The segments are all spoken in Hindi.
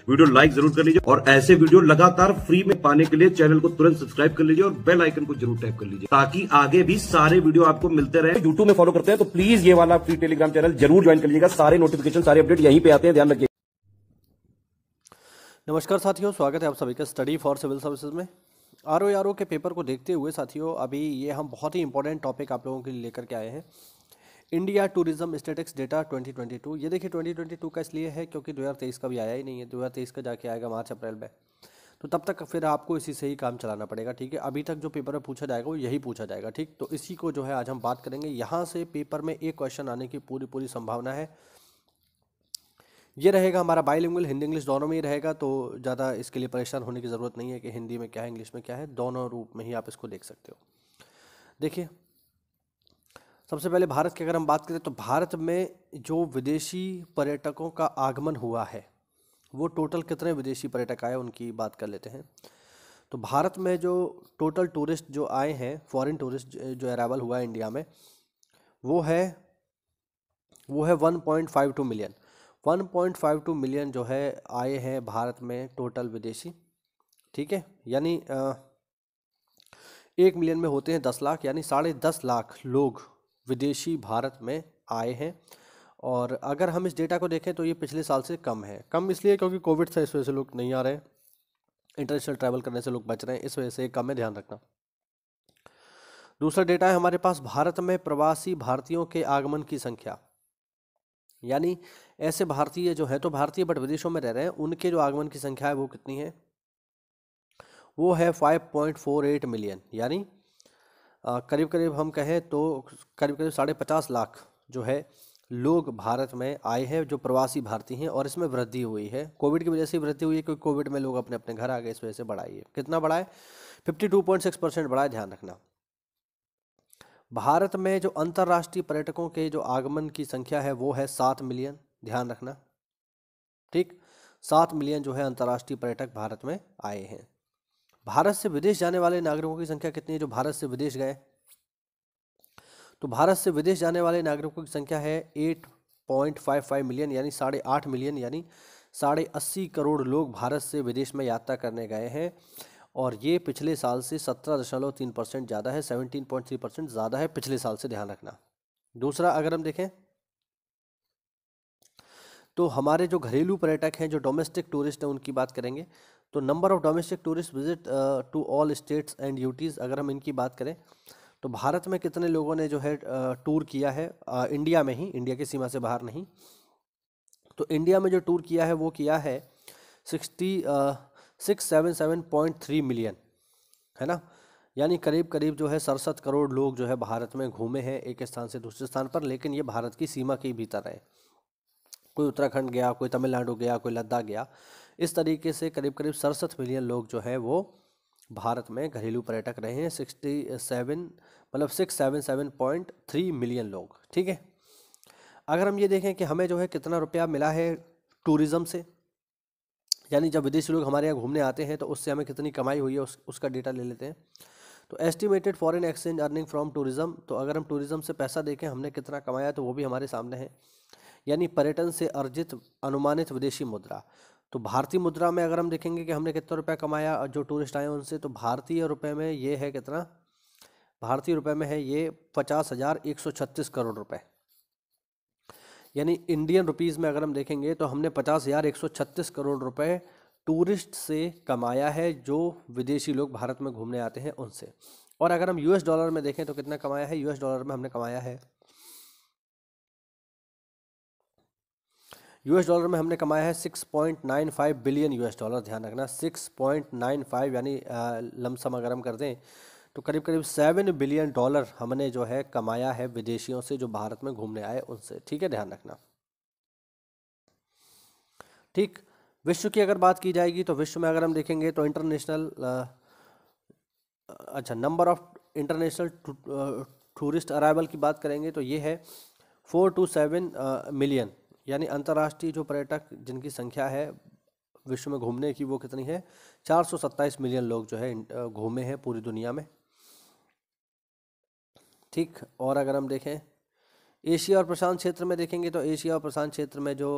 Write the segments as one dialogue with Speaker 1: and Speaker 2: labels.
Speaker 1: वीडियो लाइक जरूर कर लीजिए और ऐसे वीडियो लगातार फ्री में पाने के लिए चैनल को तुरंत सब्सक्राइब कर लीजिए और बेल आइकन को जरूर टैप कर लीजिए ताकि आगे भी सारे वीडियो आपको मिलते रहे। यूट्यूब में फॉलो करते हैं तो प्लीज ये वाला फ्री टेलीग्राम चैनल जरूर ज्वाइन कर लीजिएगा। सारे नोटिफिकेशन सारे अपडेट यहीं पे आते हैं, ध्यान रखिए।
Speaker 2: नमस्कार साथियों, स्वागत है आप सभी का स्टडी फॉर सिविल सर्विसेज में। आरओ के पेपर को देखते हुए साथियों, अभी ये हम बहुत ही इंपॉर्टेंट टॉपिक आप लोगों के लिए लेकर के आए हैं। India tourism statistics data 2022। ये देखिए 2022 का इसलिए है क्योंकि 2023 का भी आया ही नहीं है। 2023 का जाके आएगा मार्च अप्रैल में, तो तब तक फिर आपको इसी से ही काम चलाना पड़ेगा। ठीक है, अभी तक जो पेपर में पूछा जाएगा वो यही पूछा जाएगा। ठीक, तो इसी को जो है आज हम बात करेंगे। यहाँ से पेपर में एक क्वेश्चन आने की पूरी संभावना है। ये रहेगा हमारा बाइलिंगुअल, हिंदी इंग्लिश दोनों में ही रहेगा, तो ज़्यादा इसके लिए परेशान होने की ज़रूरत नहीं है कि हिंदी में क्या है इंग्लिश में क्या है। दोनों रूप में ही आप इसको देख सकते हो। देखिए, सबसे पहले भारत की अगर हम बात करें तो भारत में जो विदेशी पर्यटकों का आगमन हुआ है वो टोटल कितने विदेशी पर्यटक आए उनकी बात कर लेते हैं। तो भारत में जो टोटल टूरिस्ट जो आए हैं, फॉरेन टूरिस्ट जो अराइवल हुआ है इंडिया में, वो है 1.52 मिलियन। 1.52 मिलियन जो है आए हैं भारत में टोटल विदेशी। ठीक है, यानी 1 मिलियन में होते हैं 10 लाख, यानी 10.5 लाख लोग विदेशी भारत में आए हैं। और अगर हम इस डेटा को देखें तो ये पिछले साल से कम है। कम इसलिए क्योंकि कोविड से इस वजह से लोग नहीं आ रहे हैं, इंटरनेशनल ट्रैवल करने से लोग बच रहे हैं, इस वजह से कम है, ध्यान रखना। दूसरा डेटा है हमारे पास भारत में प्रवासी भारतीयों के आगमन की संख्या, यानी ऐसे भारतीय जो है तो भारतीय बट विदेशों में रह रहे हैं, उनके जो आगमन की संख्या है वो कितनी है, वो है 5.48 मिलियन। यानी करीब करीब हम कहें तो करीब 50.5 लाख जो है लोग भारत में आए हैं जो प्रवासी भारतीय हैं। और इसमें वृद्धि हुई है, कोविड की वजह से वृद्धि हुई है, क्योंकि कोविड में लोग अपने अपने घर आ गए, इस वजह से बढ़ाई है। कितना बढ़ा है? 52.6% बढ़ा है, ध्यान रखना। भारत में जो अंतर्राष्ट्रीय पर्यटकों के जो आगमन की संख्या है वो है 7 मिलियन, ध्यान रखना। ठीक, 7 मिलियन जो है अंतर्राष्ट्रीय पर्यटक भारत में आए हैं। भारत से विदेश जाने वाले नागरिकों की संख्या कितनी है जो भारत से विदेश गए? तो भारत से विदेश जाने वाले नागरिकों की संख्या है 8.55 मिलियन, यानी 8.5 मिलियन, यानी 80 करोड़ लोग भारत से विदेश में यात्रा करने गए हैं। और ये पिछले साल से 17.3% ज़्यादा है, 17.3% ज़्यादा है पिछले साल से, ध्यान रखना। दूसरा अगर हम देखें तो हमारे जो घरेलू पर्यटक हैं, जो डोमेस्टिक टूरिस्ट हैं, उनकी बात करेंगे। तो number of domestic tourist visit to all states and UTs, अगर हम इनकी बात करें तो भारत में कितने लोगों ने जो है टूर किया है, इंडिया में ही, इंडिया की सीमा से बाहर नहीं। तो इंडिया में जो टूर किया है वो किया है 677.3 मिलियन, है ना। यानी करीब करीब जो है 67 करोड़ लोग जो है भारत में घूमे हैं एक स्थान से दूसरे स्थान पर, लेकिन ये भारत की सीमा के भीतर है। कोई उत्तराखंड गया, कोई तमिलनाडु गया, कोई लद्दाख गया। इस तरीके से करीब करीब 67 मिलियन लोग जो है वो भारत में घरेलू पर्यटक रहे हैं। 677.3 मिलियन लोग। ठीक है, अगर हम ये देखें कि हमें जो है कितना रुपया मिला है टूरिज़्म से, यानी जब विदेशी लोग हमारे यहाँ घूमने आते हैं तो उससे हमें कितनी कमाई हुई है, उसका डेटा ले लेते हैं। तो estimated foreign exchange earning from tourism, तो अगर हम टूरिज़्म से पैसा देखें हमने कितना कमाया तो वो भी हमारे सामने है, यानी पर्यटन से अर्जित अनुमानित विदेशी मुद्रा। तो भारतीय मुद्रा में अगर हम देखेंगे कि हमने कितना रुपया कमाया जो टूरिस्ट आए उनसे, तो भारतीय रुपए में ये है कितना, भारतीय रुपए में है ये 50,136 करोड़ रुपए। यानी इंडियन रुपीज़ में अगर हम देखेंगे तो हमने 50,136 करोड़ रुपए टूरिस्ट से कमाया है जो विदेशी लोग भारत में घूमने आते हैं उनसे। और अगर हम यूएस डॉलर में देखें तो कितना कमाया है, यूएस डॉलर में हमने कमाया है, यूएस डॉलर में हमने कमाया है 6.95 बिलियन यूएस डॉलर, ध्यान रखना। 6.95 यानी लमसम अगर हम कर दें तो करीब करीब 7 बिलियन डॉलर हमने जो है कमाया है विदेशियों से जो भारत में घूमने आए उनसे। ठीक है, ध्यान रखना। ठीक, विश्व की अगर बात की जाएगी तो विश्व में अगर हम देखेंगे तो international number of international tourist arrival की बात करेंगे तो ये है 427 मिलियन, यानी अंतर्राष्ट्रीय जो पर्यटक जिनकी संख्या है विश्व में घूमने की वो कितनी है, 427 मिलियन लोग जो है घूमे हैं पूरी दुनिया में। ठीक, और अगर हम देखें एशिया और प्रशांत क्षेत्र में देखेंगे तो एशिया और प्रशांत क्षेत्र में जो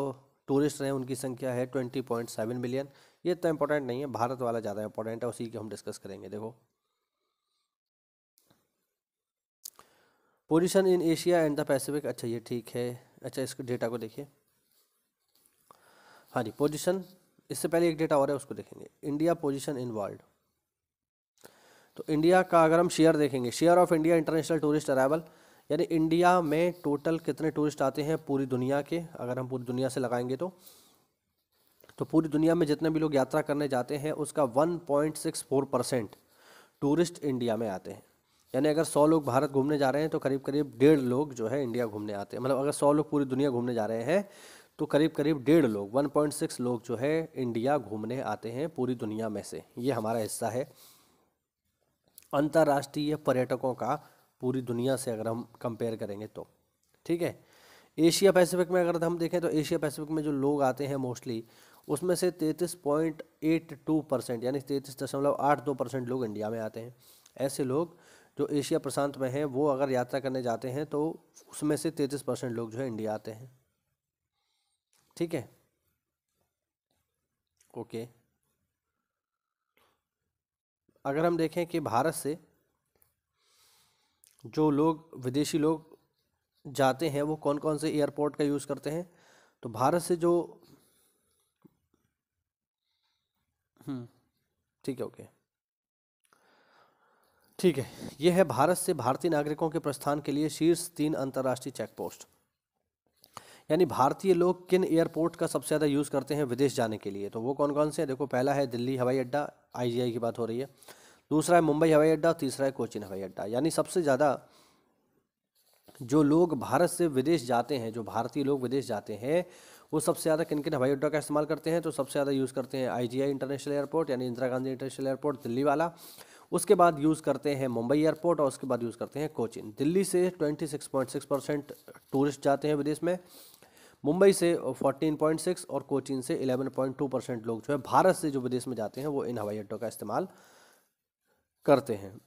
Speaker 2: टूरिस्ट हैं उनकी संख्या है 20.7 मिलियन। ये इतना इंपॉर्टेंट नहीं है, भारत वाला ज़्यादा इंपॉर्टेंट है, उसी की हम डिस्कस करेंगे। देखो position in Asia and the Pacific, अच्छा ये ठीक है। अच्छा इसके डेटा को देखिए, हाँ जी पोजीशन, इससे पहले एक डेटा और है उसको देखेंगे, इंडिया पोजीशन इन वर्ल्ड। तो इंडिया का अगर हम शेयर देखेंगे, share of India international tourist arrival, यानी इंडिया में टोटल कितने टूरिस्ट आते हैं पूरी दुनिया के, अगर हम पूरी दुनिया से लगाएंगे तो पूरी दुनिया में जितने भी लोग यात्रा करने जाते हैं उसका 1.64% टूरिस्ट इंडिया में आते हैं। यानी अगर 100 लोग भारत घूमने जा रहे हैं तो करीब करीब 1.5 लोग जो है इंडिया घूमने आते हैं। मतलब अगर 100 लोग पूरी दुनिया घूमने जा रहे हैं तो करीब करीब 1.5 लोग, 1.6 लोग जो है इंडिया घूमने आते हैं पूरी दुनिया में से। ये हमारा हिस्सा है अंतर्राष्ट्रीय पर्यटकों का पूरी दुनिया से अगर हम कंपेयर करेंगे तो। ठीक है, एशिया पैसिफिक में अगर हम देखें तो एशिया पैसिफिक में जो लोग आते हैं मोस्टली, उसमें से 33.82% यानी 33.82% लोग इंडिया में आते हैं। ऐसे लोग जो एशिया प्रशांत में हैं वो अगर यात्रा करने जाते हैं तो उसमें से 33% लोग जो है इंडिया आते हैं। ठीक है, ओके। अगर हम देखें कि भारत से जो लोग, विदेशी लोग जाते हैं वो कौन कौन से एयरपोर्ट का यूज़ करते हैं, तो भारत से जो ठीक है, ओके ठीक है, ये है भारत से भारतीय नागरिकों के प्रस्थान के लिए शीर्ष 3 अंतर्राष्ट्रीय चेक पोस्ट। यानी भारतीय लोग किन एयरपोर्ट का सबसे ज़्यादा यूज़ करते हैं विदेश जाने के लिए, तो वो कौन कौन से हैं। देखो पहला है दिल्ली हवाई अड्डा, आईजीआई की बात हो रही है। दूसरा है मुंबई हवाई अड्डा, तीसरा है कोचीन हवाई अड्डा। यानी सबसे ज़्यादा जो लोग भारत से विदेश जाते हैं, जो भारतीय लोग विदेश जाते हैं, वो सबसे ज़्यादा किन किन हवाई अड्डों का इस्तेमाल करते हैं, तो सबसे ज़्यादा यूज़ करते हैं आईजीआई इंटरनेशनल एयरपोर्ट यानी इंदिरा गांधी इंटरनेशनल एयरपोर्ट दिल्ली वाला। उसके बाद यूज़ करते हैं मुंबई एयरपोर्ट और उसके बाद यूज़ करते हैं कोचीन। दिल्ली से 26.6% टूरिस्ट जाते हैं विदेश में, मुंबई से 14.6 और कोचीन से 11.2% लोग जो है भारत से जो विदेश में जाते हैं वो इन हवाई अड्डों का इस्तेमाल करते हैं।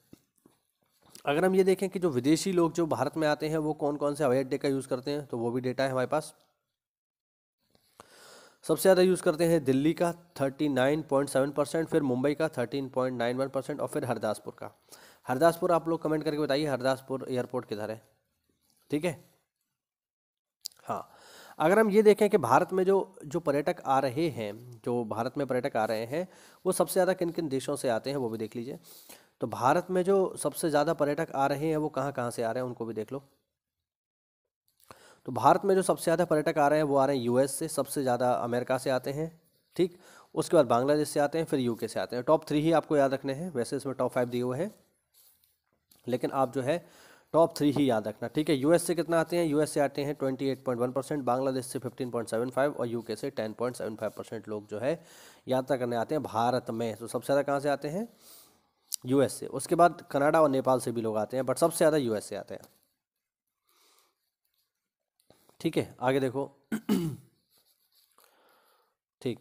Speaker 2: अगर हम ये देखें कि जो विदेशी लोग जो भारत में आते हैं वो कौन कौन से हवाई अड्डे का यूज़ करते हैं, तो वो भी डेटा है हमारे पास। सबसे ज़्यादा यूज़ करते हैं दिल्ली का 39.7%, फिर मुंबई का 13.91% और फिर हरदासपुर का। हरदासपुर आप लोग कमेंट करके बताइए हरदासपुर एयरपोर्ट किधर है। ठीक है, हाँ। अगर हम ये देखें कि भारत में जो पर्यटक आ रहे हैं, जो भारत में पर्यटक आ रहे हैं वो सबसे ज़्यादा किन किन देशों से आते हैं वो भी देख लीजिए। तो भारत में जो सबसे ज़्यादा पर्यटक आ रहे हैं वो कहाँ कहाँ से आ रहे हैं उनको भी देख लो। तो भारत में जो सबसे ज़्यादा पर्यटक आ रहे हैं वो आ रहे हैं यूएस से, सबसे ज़्यादा अमेरिका से आते हैं। ठीक, उसके बाद बांग्लादेश से आते हैं, फिर यूके से आते हैं। टॉप 3 ही आपको याद रखने हैं, वैसे इसमें टॉप 5 दिए हुए हैं लेकिन आप जो है टॉप 3 ही याद रखना। ठीक है, यूएस से कितना आते हैं, यूएस से आते हैं 28.1%, बांग्लादेश से 15.75 और यूके से 10.75% लोग जो है यात्रा करने आते हैं भारत में। तो सबसे ज़्यादा कहाँ से आते हैं, यूएस से। उसके बाद कनाडा और नेपाल से भी लोग आते हैं बट सबसे ज़्यादा यूएस से आते हैं। ठीक है, आगे देखो ठीक,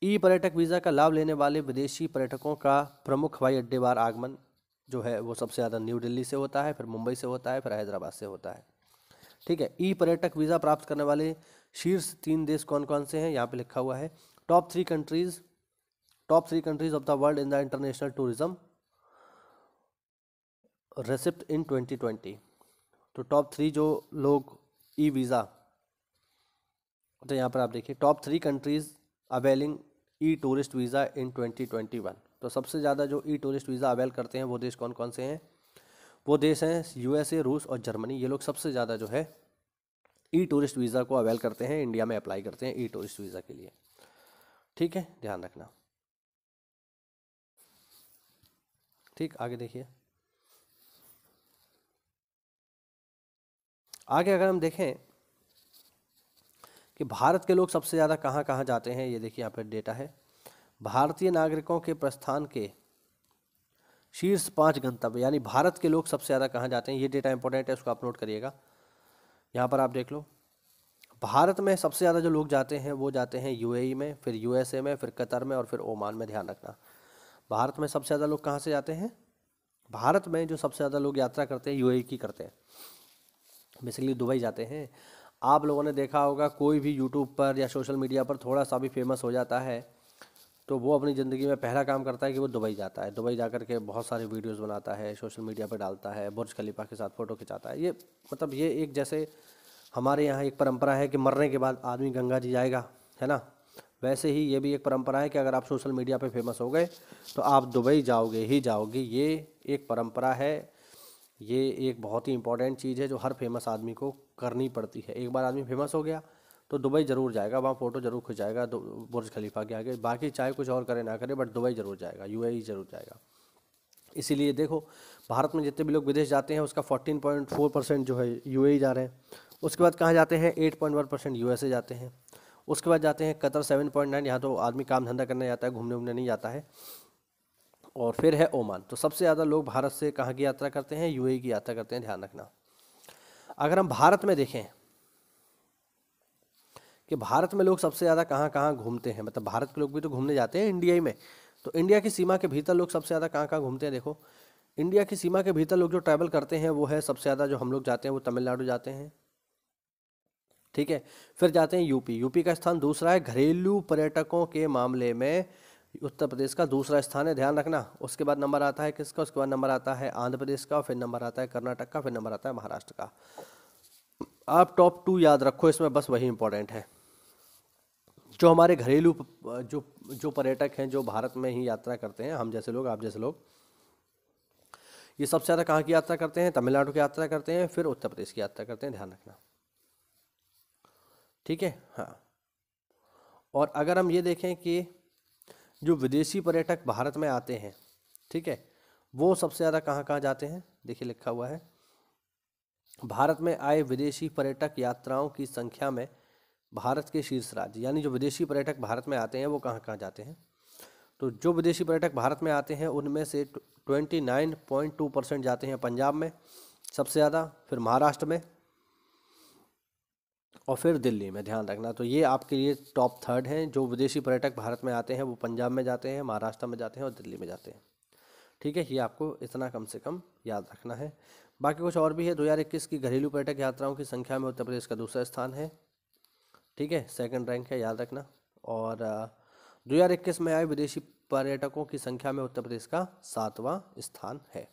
Speaker 2: ई पर्यटक वीज़ा का लाभ लेने वाले विदेशी पर्यटकों का प्रमुख हवाई अड्डेवार आगमन जो है वो सबसे ज़्यादा न्यू दिल्ली से होता है, फिर मुंबई से होता है, फिर हैदराबाद से होता है। ठीक है, ई पर्यटक वीज़ा प्राप्त करने वाले शीर्ष 3 देश कौन कौन से हैं, यहाँ पे लिखा हुआ है top 3 countries of the world in the international tourism receipt in 2020। तो टॉप 3 जो लोग ई वीज़ा, तो यहाँ पर आप देखिए टॉप 3 कंट्रीज अवेलिंग ई टूरिस्ट वीज़ा इन 2021। तो सबसे ज़्यादा जो ई टूरिस्ट वीज़ा अवेल करते हैं वो देश कौन कौन से हैं, वो देश हैं यूएसए, रूस और जर्मनी। ये लोग सबसे ज़्यादा जो है ई टूरिस्ट वीज़ा को अवेल करते हैं, इंडिया में अप्लाई करते हैं ई टूरिस्ट वीज़ा के लिए। ठीक है, ध्यान रखना। ठीक, आगे देखिए, आगे अगर हम देखें कि भारत के लोग सबसे ज़्यादा कहाँ कहाँ जाते हैं, ये देखिए यहाँ पर डेटा है। भारतीय नागरिकों के प्रस्थान के शीर्ष 5 गंतव्य, यानी भारत के लोग सबसे ज़्यादा कहाँ जाते हैं, ये डेटा इंपॉर्टेंट है, उसको आप नोट करिएगा। यहाँ पर आप देख लो, भारत में सबसे ज़्यादा जो लोग जाते हैं वो जाते हैं यूएई में, फिर यूएसए में, फिर कतर में और फिर ओमान में। ध्यान रखना, भारत में सबसे ज़्यादा लोग कहाँ से जाते हैं, भारत में जो सबसे ज़्यादा लोग यात्रा करते हैं यूएई की करते हैं, बेसिकली दुबई जाते हैं। आप लोगों ने देखा होगा कोई भी यूट्यूब पर या सोशल मीडिया पर थोड़ा सा भी फेमस हो जाता है तो वो अपनी ज़िंदगी में पहला काम करता है कि वो दुबई जाता है। दुबई जा कर के बहुत सारे वीडियोस बनाता है, सोशल मीडिया पर डालता है, बुर्ज खलीफा के साथ फ़ोटो खिंचाता है। ये मतलब ये एक जैसे हमारे यहाँ एक परंपरा है कि मरने के बाद आदमी गंगा जी जाएगा, है ना, वैसे ही ये भी एक परंपरा है कि अगर आप सोशल मीडिया पे फेमस हो गए तो आप दुबई जाओगे ही जाओगे। ये एक परंपरा है, ये एक बहुत ही इंपॉर्टेंट चीज़ है जो हर फेमस आदमी को करनी पड़ती है। एक बार आदमी फेमस हो गया तो दुबई ज़रूर जाएगा, वहाँ फ़ोटो ज़रूर खिंचाएगा बुर्ज खलीफा के आगे, बाकी चाहे कुछ और करे ना करे बट दुबई ज़रूर जाएगा, यूएई ज़रूर जाएगा। इसीलिए देखो भारत में जितने भी लोग विदेश जाते हैं उसका 14.4% जो है यूएई जा रहे हैं। उसके बाद कहाँ जाते हैं, 8.1% यूएसए जाते हैं। उसके बाद जाते हैं कतर 7.9, यहाँ तो आदमी काम धंधा करने जाता है, घूमने घूमने नहीं जाता है। और फिर है ओमान। तो सबसे ज़्यादा लोग भारत से कहाँ की यात्रा करते हैं, यूएई की यात्रा करते हैं, ध्यान रखना। अगर हम भारत में देखें कि भारत में लोग सबसे ज़्यादा कहाँ कहाँ घूमते हैं, मतलब भारत के लोग भी तो घूमने जाते हैं इंडिया ही में, तो इंडिया की सीमा के भीतर लोग सबसे ज़्यादा कहाँ कहाँ घूमते हैं। देखो इंडिया की सीमा के भीतर लोग जो ट्रैवल करते हैं वो है सबसे ज़्यादा जो हम लोग जाते हैं वो तमिलनाडु जाते हैं, ठीक है। फिर जाते हैं यूपी। यूपी का स्थान दूसरा है घरेलू पर्यटकों के मामले में, उत्तर प्रदेश का दूसरा स्थान है, ध्यान रखना। उसके बाद नंबर आता है किसका, उसके बाद नंबर आता है आंध्र प्रदेश का, फिर नंबर आता है कर्नाटक का, फिर नंबर आता है महाराष्ट्र का। आप टॉप 2 याद रखो इसमें, बस वही इंपॉर्टेंट है। जो हमारे घरेलू जो पर्यटक हैं जो भारत में ही यात्रा करते हैं, हम जैसे लोग, आप जैसे लोग, ये सबसे ज़्यादा कहाँ की यात्रा करते हैं, तमिलनाडु की यात्रा करते हैं, फिर उत्तर प्रदेश की यात्रा करते हैं, ध्यान रखना, ठीक है। हाँ, और अगर हम ये देखें कि जो विदेशी पर्यटक भारत में आते हैं, ठीक है, वो सबसे ज़्यादा कहाँ कहाँ जाते हैं, देखिए लिखा हुआ है भारत में आए विदेशी पर्यटक यात्राओं की संख्या में भारत के शीर्ष राज्य, यानी जो विदेशी पर्यटक भारत में आते हैं वो कहाँ कहाँ जाते हैं। तो जो विदेशी पर्यटक भारत में आते हैं उनमें से 29.2% जाते हैं पंजाब में सबसे ज़्यादा, फिर महाराष्ट्र में और फिर दिल्ली में, ध्यान रखना। तो ये आपके लिए टॉप 3 हैं। जो विदेशी पर्यटक भारत में आते हैं वो पंजाब में जाते हैं, महाराष्ट्र में जाते हैं और दिल्ली में जाते हैं, ठीक है। ये आपको इतना कम से कम याद रखना है। बाकी कुछ और भी है। 2021 की घरेलू पर्यटक यात्राओं की संख्या में उत्तर प्रदेश का दूसरा स्थान है, ठीक है, 2nd रैंक है, याद रखना। और 2021 में आए विदेशी पर्यटकों की संख्या में उत्तर प्रदेश का 7वां स्थान है।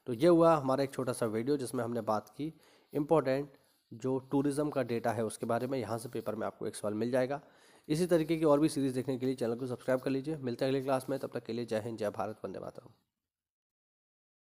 Speaker 2: तो ये हुआ हमारा एक छोटा सा वीडियो जिसमें हमने बात की इम्पोर्टेंट जो टूरिज़्म का डेटा है उसके बारे में। यहाँ से पेपर में आपको एक सवाल मिल जाएगा। इसी तरीके की और भी सीरीज़ देखने के लिए चैनल को सब्सक्राइब कर लीजिए। मिलते हैं अगली क्लास में, तब तक के लिए जय हिंद, जय भारत, वंदे मातरम।